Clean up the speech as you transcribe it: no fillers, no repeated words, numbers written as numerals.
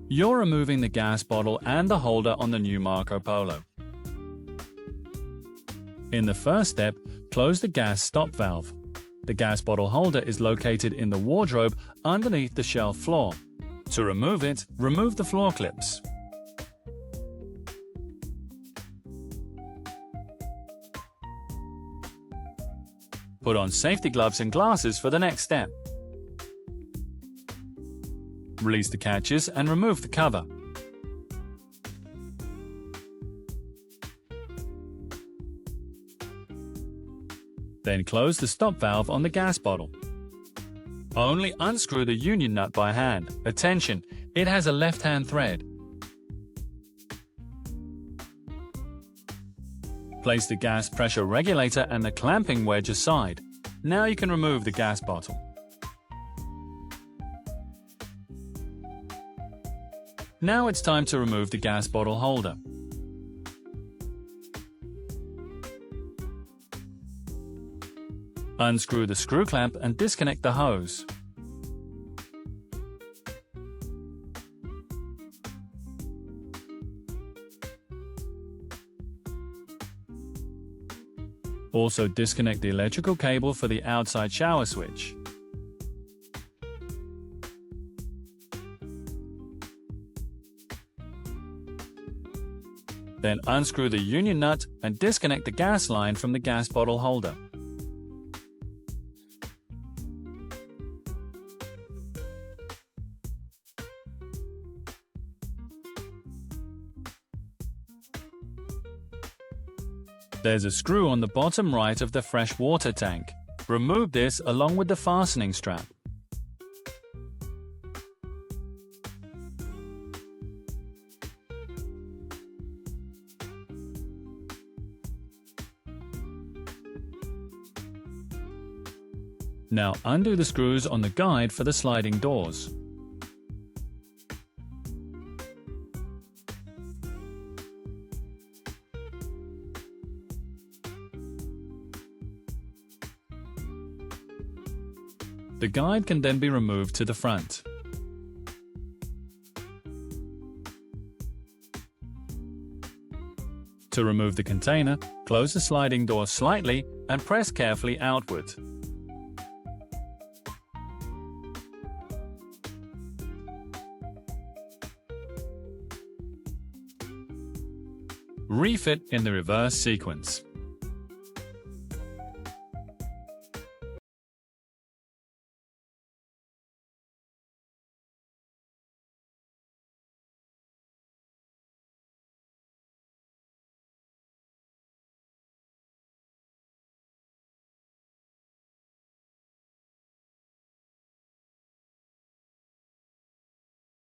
You're removing the gas bottle and the holder on the new Marco Polo. In the first step, close the gas stop valve. The gas bottle holder is located in the wardrobe underneath the shelf floor. To remove it, remove the floor clips. Put on safety gloves and glasses for the next step. Release the catches and remove the cover. Then close the stop valve on the gas bottle. Only unscrew the union nut by hand. Attention, it has a left-hand thread. Place the gas pressure regulator and the clamping wedge aside. Now you can remove the gas bottle. Now it's time to remove the gas bottle holder. Unscrew the screw clamp and disconnect the hose. Also disconnect the electrical cable for the outside shower switch. Then unscrew the union nut and disconnect the gas line from the gas bottle holder. There's a screw on the bottom right of the fresh water tank. Remove this along with the fastening strap. Now undo the screws on the guide for the sliding doors. The guide can then be removed to the front. To remove the container, close the sliding door slightly and press carefully outward. Refit in the reverse sequence.